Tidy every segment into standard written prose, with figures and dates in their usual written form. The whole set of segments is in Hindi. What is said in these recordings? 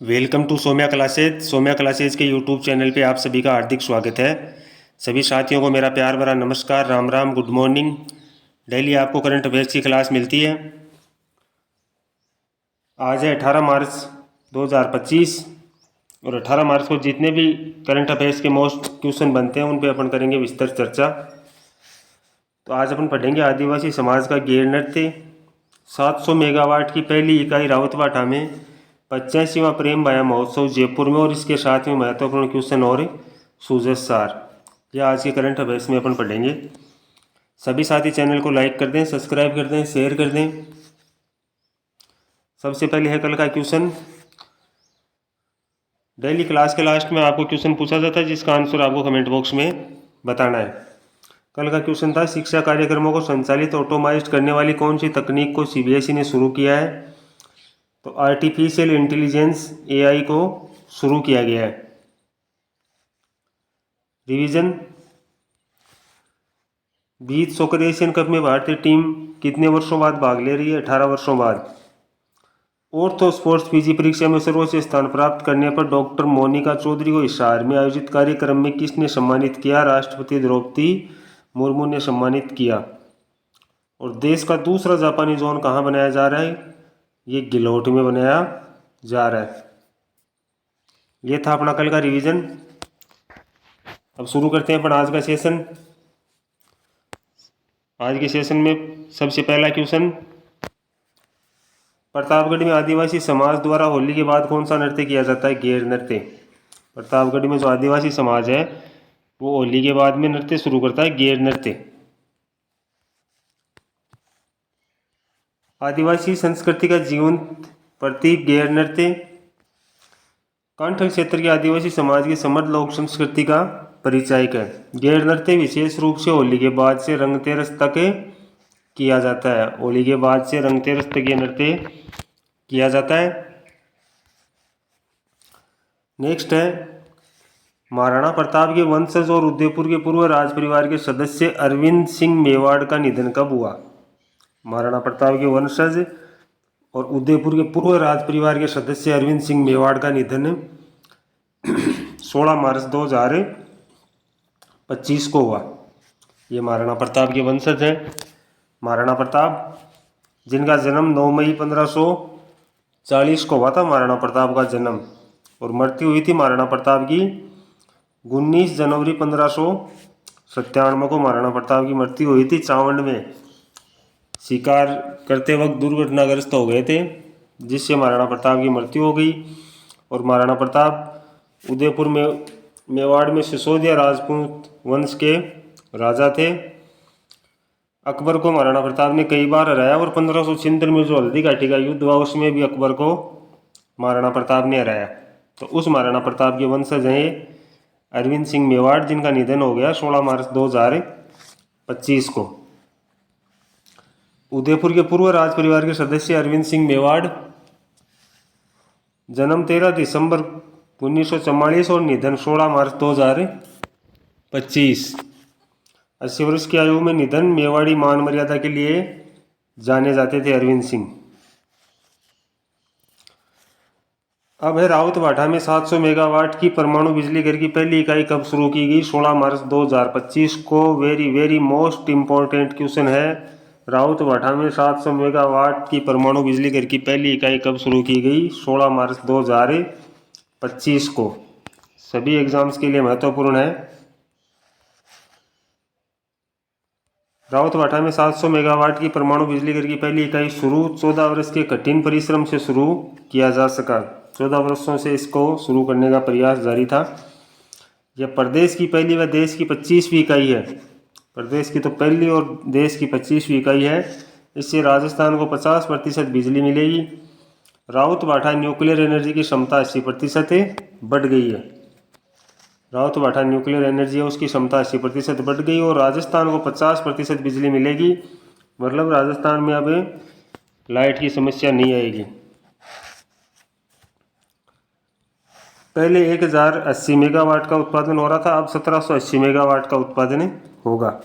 वेलकम टू सोम्या क्लासेज के यूट्यूब चैनल पे आप सभी का हार्दिक स्वागत है। सभी साथियों को मेरा प्यार भरा नमस्कार, Ram Ram, good morning. Daily आपको करंट अफेयर्स की क्लास मिलती है। आज है 18 मार्च 2025 और 18 मार्च को जितने भी करंट अफेयर्स के मोस्ट क्वेश्चन बनते हैं उन पे अपन करेंगे विस्तार चर्चा। तो आज अपन पढ़ेंगे आदिवासी समाज का गेर नृत्य। 700 मेगावाट की पहली इकाई राउतवाटा में 85वां प्रेम भाया महोत्सव जयपुर में, और इसके साथ में महत्वपूर्ण क्वेश्चन और सूजस सार, यह आज के करंट अफेयर्स में अपन पढ़ेंगे। सभी साथी चैनल को लाइक कर दें, सब्सक्राइब कर दें, शेयर कर दें। सबसे पहले है कल का क्वेश्चन। डेली क्लास के लास्ट में आपको क्वेश्चन पूछा जाता है जिसका आंसर आपको कमेंट बॉक्स में बताना है। कल का क्वेश्चन था, शिक्षा कार्यक्रमों को संचालित ऑटोमाइज करने वाली कौन सी तकनीक को सीबीएसई ने शुरू किया है? तो आर्टिफिशियल इंटेलिजेंस एआई को शुरू किया गया है। Revision, beach soccer Asian cup में भारतीय टीम कितने वर्षों बाद भाग ले रही है? 18 वर्षों बाद। ऑर्थो स्पोर्ट्स पीजी परीक्षा में सर्वोच्च स्थान प्राप्त करने पर डॉक्टर मोनिका चौधरी को हिसार में आयोजित कार्यक्रम में किसने सम्मानित किया? राष्ट्रपति द्रौपदी मुर्मू ने सम्मानित किया। और देश का दूसरा जापानी जोन कहाँ बनाया जा रहा है? ये गिलोट में बनाया जा रहा है। ये था अपना कल का रिवीजन। अब शुरू करते हैं अपन आज का सेशन। आज के सेशन में सबसे पहला क्वेश्चन, प्रतापगढ़ में आदिवासी समाज द्वारा होली के बाद कौन सा नृत्य किया जाता है? गेर नृत्य। प्रतापगढ़ में जो आदिवासी समाज है वो होली के बाद में नृत्य शुरू करता है, गेर नृत्य। आदिवासी संस्कृति का जीवंत प्रतीक गेर नृत्य। कांठल क्षेत्र के आदिवासी समाज की समृद्ध लोक संस्कृति का परिचायक है। गेर नृत्य विशेष रूप से होली के बाद से रंगतेरस तक किया जाता है। होली के बाद से रंगतेरस तक ये नृत्य किया जाता है। नेक्स्ट है, महाराणा प्रताप के वंशज और उदयपुर के पूर्व राज परिवार के सदस्य अरविंद सिंह मेवाड़ का निधन कब हुआ? महाराणा प्रताप के वंशज और उदयपुर के पूर्व राज परिवार के सदस्य अरविंद सिंह मेवाड़ का निधन 16 मार्च 2025 को हुआ। ये महाराणा प्रताप के वंशज हैं। महाराणा प्रताप जिनका जन्म 9 मई 1540 को हुआ था, महाराणा प्रताप का जन्म, और मृत्यु हुई थी महाराणा प्रताप की 19 जनवरी 1597 को महाराणा प्रताप की मृत्यु हुई थी। चावंड में शिकार करते वक्त दुर्घटनाग्रस्त हो गए थे जिससे महाराणा प्रताप की मृत्यु हो गई। और महाराणा प्रताप उदयपुर में मेवाड़ में सिसोदिया राजपूत वंश के राजा थे। अकबर को महाराणा प्रताप ने कई बार हराया और 1576 में जो हल्दी घाटी का युद्ध हुआ उसमें भी अकबर को महाराणा प्रताप ने हराया। तो उस महाराणा प्रताप के वंशज हैं अरविंद सिंह मेवाड़, जिनका निधन हो गया 16 मार्च 2025 को। उदयपुर के पूर्व राज परिवार के सदस्य अरविंद सिंह मेवाड़, जन्म 13 दिसंबर 1944 और निधन 16 मार्च 2025। 80 वर्ष की आयु में निधन। मेवाड़ी मान मर्यादा के लिए जाने जाते थे अरविंद सिंह। अब है राउतवाटा में 700 मेगावाट की परमाणु बिजली घर की पहली इकाई कब शुरू की गई? 16 मार्च 2025 को। वेरी मोस्ट इम्पोर्टेंट क्वेश्चन है। राउतवाटा में 700 मेगावाट की परमाणु बिजली घर की पहली इकाई कब शुरू की गई? 16 मार्च 2025 को। सभी एग्जाम्स के लिए महत्वपूर्ण है। राउतवाटा में 700 मेगावाट की परमाणु बिजली घर की पहली इकाई शुरू 14 वर्ष के कठिन परिश्रम से शुरू किया जा सका। 14 वर्षों से इसको शुरू करने का प्रयास जारी था। यह प्रदेश की पहली व देश की 25वीं इकाई है। प्रदेश की तो पहली और देश की 25वीं इकाई है। इससे राजस्थान को 50% बिजली मिलेगी। राउतवाटा न्यूक्लियर एनर्जी की क्षमता 80% बढ़ गई है। राउतवाटा न्यूक्लियर एनर्जी है उसकी क्षमता 80% बढ़ गई और राजस्थान को 50% बिजली मिलेगी। मतलब राजस्थान में अब लाइट की समस्या नहीं आएगी। पहले 1080 मेगावाट का उत्पादन हो रहा था, अब 1780 मेगावाट का उत्पादन होगा।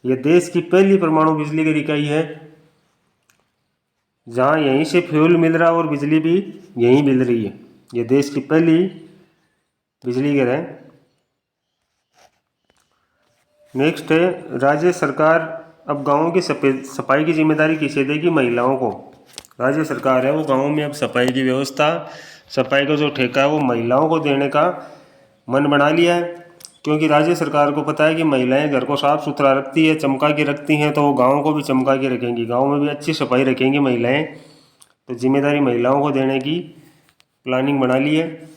यह देश की पहली परमाणु बिजली की इकाई है जहां यहीं से फ्यूल मिल रहा है और बिजली भी यहीं मिल रही है। ये देश की पहली बिजली घर है। नेक्स्ट है, राज्य सरकार अब गाँवों की सफाई की जिम्मेदारी किसे देगी? महिलाओं को। राज्य सरकार है वो गाँव में अब सफाई की व्यवस्था, सफाई का जो ठेका है वो महिलाओं को देने का मन बना लिया है, क्योंकि राज्य सरकार को पता है कि महिलाएं घर को साफ सुथरा रखती है, चमका के रखती हैं, तो वो गाँव को भी चमका के रखेंगी, गाँव में भी अच्छी सफाई रखेंगी महिलाएं। तो जिम्मेदारी महिलाओं को देने की प्लानिंग बना ली है।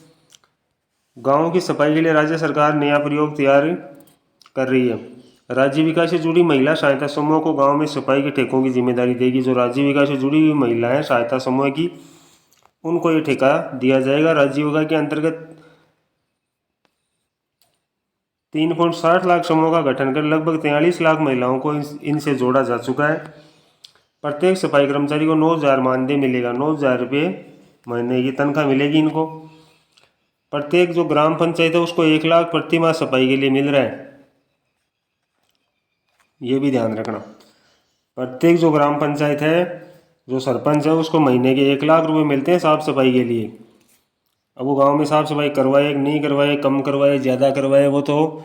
गाँव की सफाई के लिए राज्य सरकार नया प्रयोग तैयार कर रही है। राजीविका से जुड़ी महिला सहायता समूह को गांव में सफाई के ठेकों की जिम्मेदारी देगी। जो राजीविका से जुड़ी हुई महिलाएं सहायता समूह की, उनको ये ठेका दिया जाएगा। राजीविका के अंतर्गत 3.60 लाख समूह का गठन कर लगभग 43 लाख महिलाओं को इनसे जोड़ा जा चुका है। प्रत्येक सफाई कर्मचारी को 9,000 मानदेय मिलेगा, 9,000 रुपये महीने की तनख्वाह मिलेगी इनको। प्रत्येक जो ग्राम पंचायत है उसको 1 लाख प्रति माह सफाई के लिए मिल रहा है, ये भी ध्यान रखना। प्रत्येक जो ग्राम पंचायत है, जो सरपंच है, उसको महीने के 1 लाख रुपए मिलते हैं साफ सफाई के लिए। अब वो गांव में साफ सफाई करवाए नहीं करवाए, कम करवाए ज़्यादा करवाए, वो तो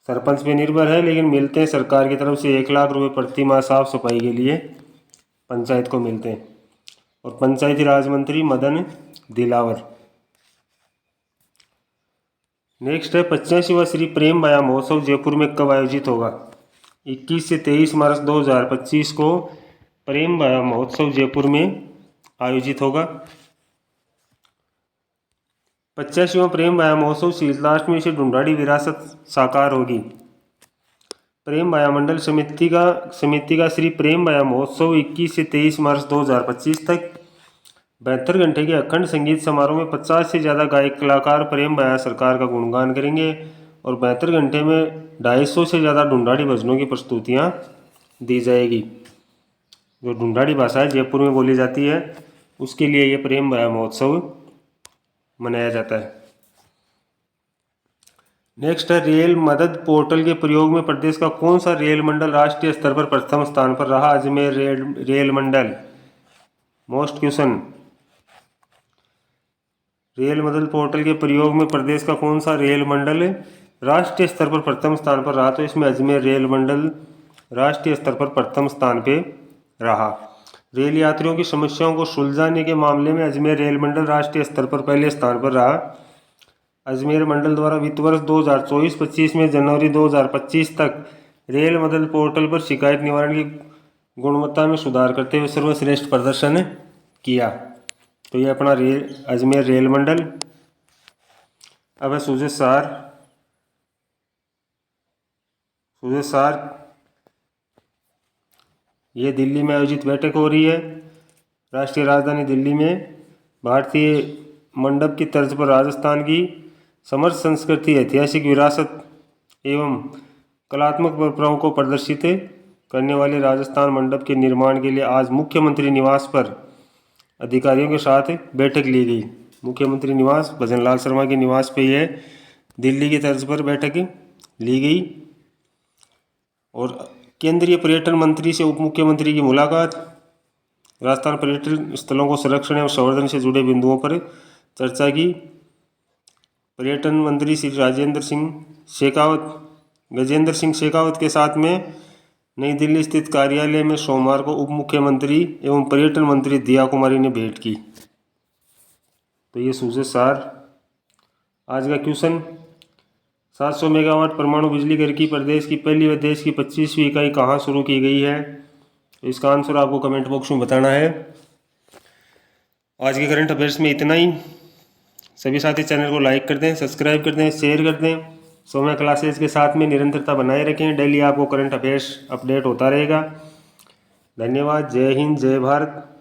सरपंच पे निर्भर है, लेकिन मिलते हैं सरकार की तरफ से 1 लाख रुपए प्रति माह साफ सफाई के लिए पंचायत को मिलते हैं। और पंचायती राज मंत्री मदन दिलावर। नेक्स्ट है, 85वां श्री प्रेम वाया महोत्सव जयपुर में कब आयोजित होगा? 21 से 23 मार्च 2025 को प्रेम वाया महोत्सव जयपुर में आयोजित होगा। 85वां प्रेम वाया महोत्सव शीतलाष्टमी से ढूंढाड़ी विरासत साकार होगी। प्रेम वाया मंडल समिति का श्री प्रेम वाया महोत्सव 21 से 23 मार्च 2025 तक 72 घंटे के अखंड संगीत समारोह में 50 से ज़्यादा गायक कलाकार प्रेम वाया सरकार का गुणगान करेंगे और 72 घंटे में 250 से ज़्यादा ढूंढाड़ी भजनों की प्रस्तुतियाँ दी जाएगी। जो ढूंढाड़ी भाषा है जयपुर में बोली जाती है, उसके लिए ये प्रेम वाया महोत्सव मनाया जाता है। नेक्स्ट है, रेल मदद पोर्टल के प्रयोग में प्रदेश का कौन सा रेल मंडल राष्ट्रीय स्तर पर प्रथम स्थान पर रहा? अजमेर रेल मंडल। मोस्ट क्वेश्चन, रेल मदद पोर्टल के प्रयोग में प्रदेश का कौन सा रेल मंडल राष्ट्रीय स्तर पर प्रथम स्थान पर रहा? तो इसमें अजमेर रेल मंडल राष्ट्रीय स्तर पर प्रथम स्थान पे रहा। रेल यात्रियों की समस्याओं को सुलझाने के मामले में अजमेर रेल मंडल राष्ट्रीय स्तर पर पहले स्थान पर रहा। अजमेर मंडल द्वारा वित्त वर्ष 2024-25 में जनवरी 2025 तक रेल मदद पोर्टल पर शिकायत निवारण की गुणवत्ता में सुधार करते हुए सर्वश्रेष्ठ प्रदर्शन किया। तो ये अपना अजमेर रेल मंडल। अब है सूजत सार। ये दिल्ली में आयोजित बैठक हो रही है, राष्ट्रीय राजधानी दिल्ली में। भारतीय मंडप की तर्ज पर राजस्थान की समृद्ध संस्कृति, ऐतिहासिक विरासत एवं कलात्मक परंपराओं को प्रदर्शित करने वाले राजस्थान मंडप के निर्माण के लिए आज मुख्यमंत्री निवास पर अधिकारियों के साथ बैठक ली गई। मुख्यमंत्री निवास भजन लाल शर्मा के निवास पे यह दिल्ली की तर्ज पर बैठक ली गई। और केंद्रीय पर्यटन मंत्री से उप मुख्यमंत्री की मुलाकात, राजस्थान पर्यटन स्थलों को संरक्षण एवं संवर्धन से जुड़े बिंदुओं पर चर्चा की। पर्यटन मंत्री श्री गजेंद्र सिंह शेखावत के साथ में नई दिल्ली स्थित कार्यालय में सोमवार को उप मुख्यमंत्री एवं पर्यटन मंत्री दिया कुमारी ने भेंट की। तो ये सूजत सार। आज का क्वेश्चन, 700 मेगावाट परमाणु बिजली घर की प्रदेश की पहली व देश की 25वीं इकाई कहाँ शुरू की गई है? तो इसका आंसर आपको कमेंट बॉक्स में बताना है। आज के करंट अफेयर्स में इतना ही। सभी साथी चैनल को लाइक कर दें, सब्सक्राइब कर दें, शेयर कर दें। सौम्या क्लासेस के साथ में निरंतरता बनाए रखें। डेली आपको करंट अफेयर्स अपडेट होता रहेगा। धन्यवाद। जय हिंद, जय भारत।